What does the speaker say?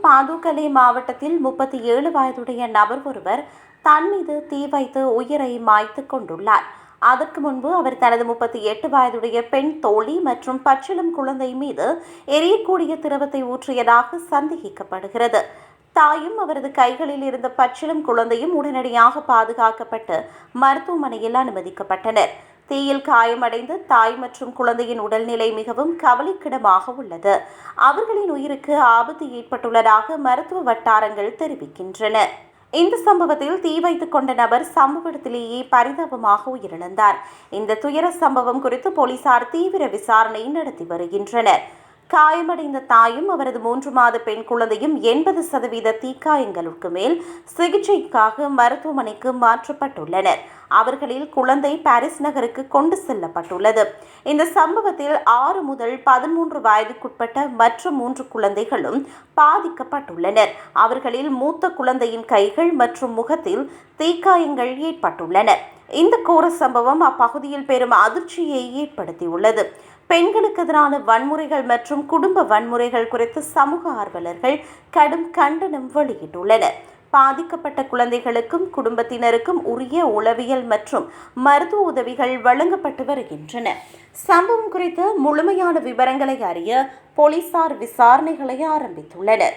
பாதுகலை மாவட்டத்தில் 37 வயதுடைய நபர் ஒருவர் தன் மீது தீ வைத்து உயிரை மாய்த்துக் கொண்டுள்ளார். அதற்கு முன்பு அவர் தனது 38 வயதுடைய பெண் தோழி மற்றும் பச்சிளம் குழந்தை மீது எரியக்கூடிய திரவத்தை ஊற்றியதாக சந்தேகிக்கப்படுகிறது. தாயும் அவரது கைகளில் இருந்த பச்சிளம் குழந்தையும் உடனடியாக பாதுகாக்கப்பட்டு மருத்துவமனையில் அனுமதிக்கப்பட்டனர். தீயில் காயமடைந்த தாய் மற்றும் குழந்தையின் உடல்நிலை மிகவும் கவலைக்கிடமாக உள்ளது. அவர்களின் உயிருக்கு ஆபத்து ஏற்பட்டுள்ளதாக மருத்துவ வட்டாரங்கள் தெரிவிக்கின்றன. இந்த சம்பவத்தில் தீ வைத்துக் கொண்ட நபர் சம்பவ இடத்திலேயே பரிதாபமாக உயிரிழந்தார். இந்த துயர சம்பவம் குறித்து போலீசார் தீவிர விசாரணை நடத்தி வருகின்றனர். காயமடைந்த தாயும் அவரது 3 மாத பெண் குழந்தையும் 80% தீக்காயங்களுக்கு மேல் சிகிச்சைக்காக மருத்துவமனைக்கு மாற்றப்பட்டுள்ளனர். அவர்களில் குழந்தை பாரிஸ் நகருக்கு கொண்டு செல்லப்பட்டுள்ளது. இந்த சம்பவத்தில் 6 முதல் 13 வயதுக்குட்பட்ட மற்ற 3 குழந்தைகளும் பாதிக்கப்பட்டுள்ளனர். அவர்களில் மூத்த குழந்தையின் கைகள் மற்றும் முகத்தில் தீக்காயங்கள் ஏற்பட்டுள்ளன. இந்த கோர சம்பவம் அப்பகுதியில் பெரும் அதிர்ச்சியை ஏற்படுத்தியுள்ளது. பெண்களுக்கு எதிரான வன்முறைகள் மற்றும் குடும்ப வன்முறைகள் குறித்து சமூக ஆர்வலர்கள் கடும் கண்டனம் வெளியிட்டுள்ளனர். பாதிக்கப்பட்ட குழந்தைகளுக்கும் குடும்பத்தினருக்கும் உரிய உளவியல் மற்றும் மருத்துவ உதவிகள் வழங்கப்பட்டு வருகின்றன. சம்பவம் குறித்து முழுமையான விவரங்களை அறிய போலீசார் விசாரணைகளை ஆரம்பித்துள்ளனர்.